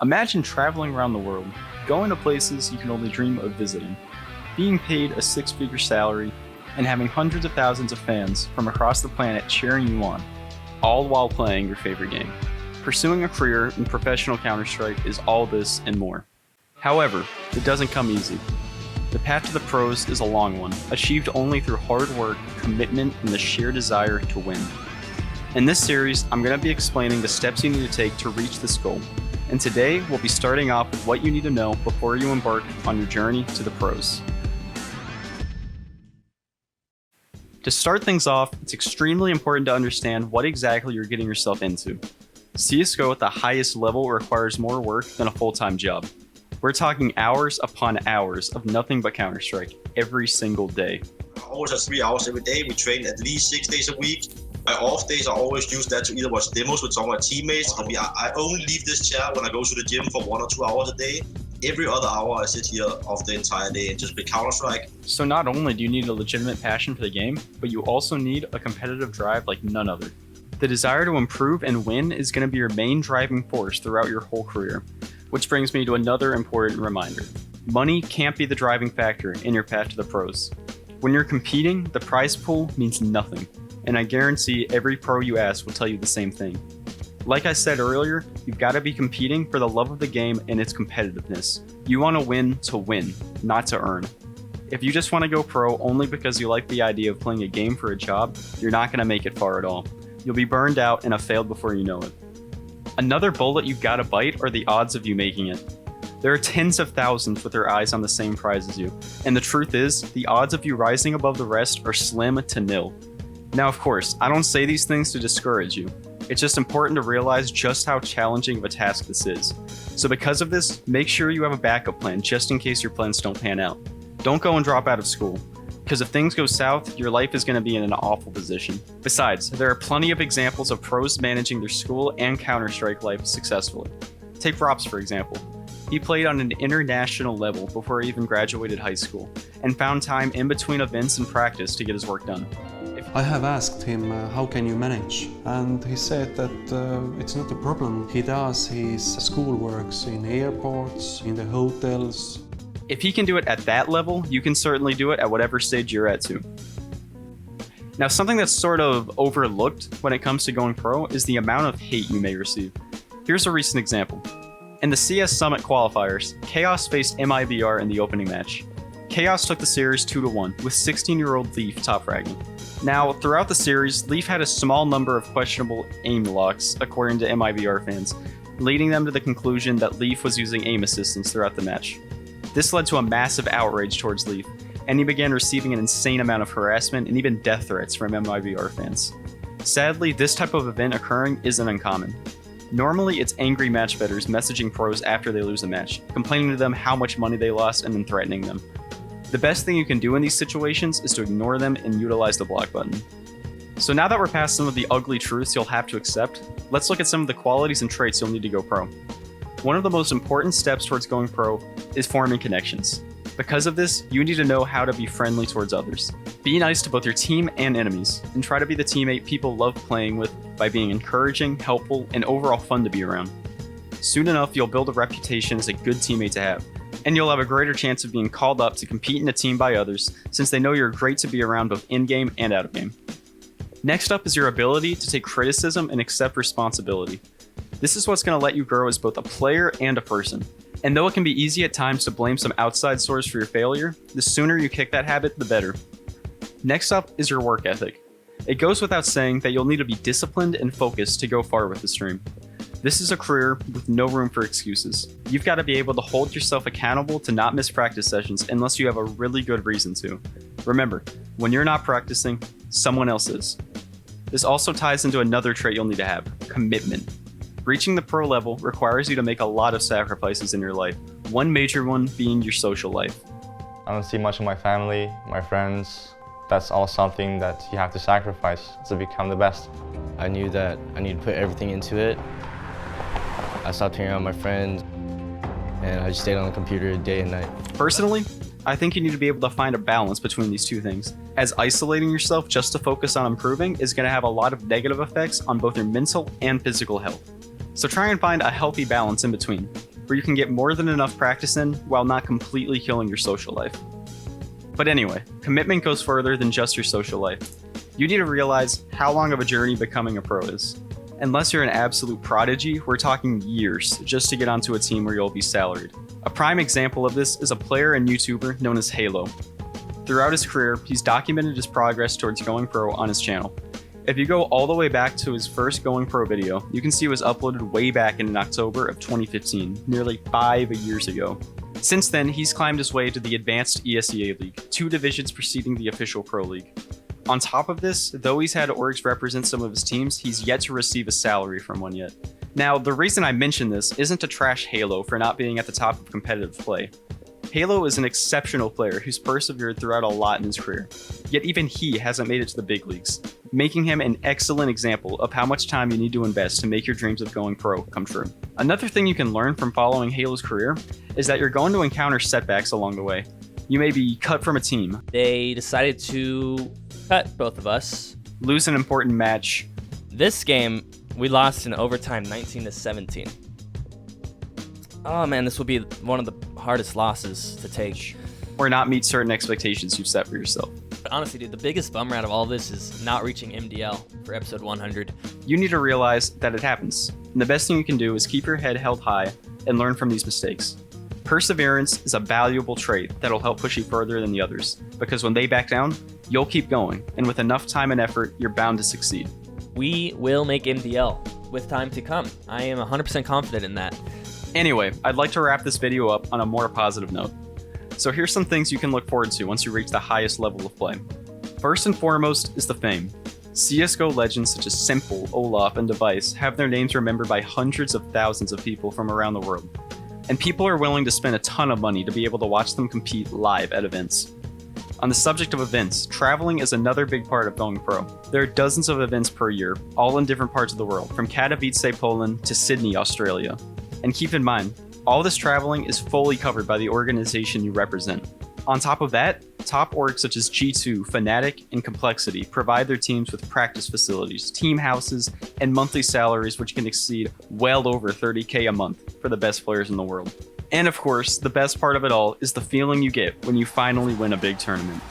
Imagine traveling around the world, going to places you can only dream of visiting, being paid a six-figure salary, and having hundreds of thousands of fans from across the planet cheering you on, all while playing your favorite game. Pursuing a career in professional Counter-Strike is all this and more. However, it doesn't come easy. The path to the pros is a long one, achieved only through hard work, commitment, and the sheer desire to win. In this series, I'm going to be explaining the steps you need to take to reach this goal. And today, we'll be starting off with what you need to know before you embark on your journey to the pros. To start things off, it's extremely important to understand what exactly you're getting yourself into. CSGO at the highest level requires more work than a full-time job. We're talking hours upon hours of nothing but Counter-Strike every single day. Always have 3 hours every day. We train at least 6 days a week. My off days, I always use that to either watch demos with some of my teammates. I only leave this chair when I go to the gym for 1 or 2 hours a day. Every other hour, I sit here off the entire day and just play Counter-Strike. So not only do you need a legitimate passion for the game, but you also need a competitive drive like none other. The desire to improve and win is going to be your main driving force throughout your whole career. Which brings me to another important reminder. Money can't be the driving factor in your path to the pros. When you're competing, the prize pool means nothing, and I guarantee every pro you ask will tell you the same thing. Like I said earlier, you've got to be competing for the love of the game and its competitiveness. You want to win, not to earn. If you just want to go pro only because you like the idea of playing a game for a job, you're not going to make it far at all. You'll be burned out and have failed before you know it. Another bullet you've got to bite are the odds of you making it. There are tens of thousands with their eyes on the same prize as you, and the truth is, the odds of you rising above the rest are slim to nil. Now of course, I don't say these things to discourage you. It's just important to realize just how challenging of a task this is. So because of this, make sure you have a backup plan just in case your plans don't pan out. Don't go and drop out of school, because if things go south, your life is going to be in an awful position. Besides, there are plenty of examples of pros managing their school and Counter-Strike life successfully. Take Props for example. He played on an international level before he even graduated high school, and found time in between events and practice to get his work done. I have asked him, how can you manage? And he said that it's not a problem. He does his schoolworks in airports, in the hotels. If he can do it at that level, you can certainly do it at whatever stage you're at too. Now, something that's sort of overlooked when it comes to going pro is the amount of hate you may receive. Here's a recent example. In the CS Summit qualifiers, Chaos faced MIBR in the opening match. Chaos took the series 2-1, with 16-year-old Leaf top fragging. Now, throughout the series, Leaf had a small number of questionable aim locks, according to MIBR fans, leading them to the conclusion that Leaf was using aim assistance throughout the match. This led to a massive outrage towards Leaf, and he began receiving an insane amount of harassment and even death threats from MIBR fans. Sadly, this type of event occurring isn't uncommon. Normally, it's angry match bettors messaging pros after they lose a match, complaining to them how much money they lost and then threatening them. The best thing you can do in these situations is to ignore them and utilize the block button. So now that we're past some of the ugly truths you'll have to accept, let's look at some of the qualities and traits you'll need to go pro. One of the most important steps towards going pro is forming connections. Because of this, you need to know how to be friendly towards others. Be nice to both your team and enemies, and try to be the teammate people love playing with by being encouraging, helpful, and overall fun to be around. Soon enough, you'll build a reputation as a good teammate to have, and you'll have a greater chance of being called up to compete in a team by others, since they know you're great to be around both in-game and out-of-game. Next up is your ability to take criticism and accept responsibility. This is what's going to let you grow as both a player and a person. And though it can be easy at times to blame some outside source for your failure, the sooner you kick that habit, the better. Next up is your work ethic. It goes without saying that you'll need to be disciplined and focused to go far with the stream. This is a career with no room for excuses. You've got to be able to hold yourself accountable to not miss practice sessions unless you have a really good reason to. Remember, when you're not practicing, someone else is. This also ties into another trait you'll need to have: commitment. Reaching the pro level requires you to make a lot of sacrifices in your life, one major one being your social life. I don't see much of my family, my friends. That's all something that you have to sacrifice to become the best. I knew that I needed to put everything into it. I stopped hanging out with my friends, and I just stayed on the computer day and night. Personally, I think you need to be able to find a balance between these two things, as isolating yourself just to focus on improving is going to have a lot of negative effects on both your mental and physical health. So try and find a healthy balance in between, where you can get more than enough practice in while not completely killing your social life. But anyway, commitment goes further than just your social life. You need to realize how long of a journey becoming a pro is. Unless you're an absolute prodigy, we're talking years just to get onto a team where you'll be salaried. A prime example of this is a player and YouTuber known as Halo. Throughout his career, he's documented his progress towards going pro on his channel. If you go all the way back to his first going pro video, you can see it was uploaded way back in October of 2015, nearly 5 years ago. Since then, he's climbed his way to the Advanced ESEA League, 2 divisions preceding the official Pro League. On top of this, though he's had orgs represent some of his teams, he's yet to receive a salary from one yet. Now, the reason I mention this isn't to trash Halo for not being at the top of competitive play. Halo is an exceptional player who's persevered throughout a lot in his career, yet even he hasn't made it to the big leagues, making him an excellent example of how much time you need to invest to make your dreams of going pro come true. Another thing you can learn from following Halo's career is that you're going to encounter setbacks along the way. You may be cut from a team, They decided to cut both of us. lose an important match, This game, we lost in overtime 19-17. Oh man, this will be one of the hardest losses to take. or not meet certain expectations you've set for yourself. But honestly, dude, the biggest bummer out of all this is not reaching MDL for episode 100. You need to realize that it happens, and the best thing you can do is keep your head held high and learn from these mistakes. Perseverance is a valuable trait that'll help push you further than the others, because when they back down, you'll keep going, and with enough time and effort, you're bound to succeed. We will make MDL with time to come. I am 100% confident in that. Anyway, I'd like to wrap this video up on a more positive note. So here's some things you can look forward to once you reach the highest level of play. First and foremost is the fame. CSGO legends such as Simple, Olaf, and Device have their names remembered by hundreds of thousands of people from around the world. And people are willing to spend a ton of money to be able to watch them compete live at events. On the subject of events, traveling is another big part of going pro. There are dozens of events per year, all in different parts of the world, from Katowice, Poland to Sydney, Australia. And keep in mind, all this traveling is fully covered by the organization you represent. On top of that, top orgs such as G2, Fnatic, and Complexity provide their teams with practice facilities, team houses, and monthly salaries which can exceed well over 30K a month for the best players in the world. And of course, the best part of it all is the feeling you get when you finally win a big tournament.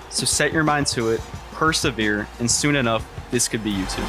So set your mind to it, persevere, and soon enough, this could be you too.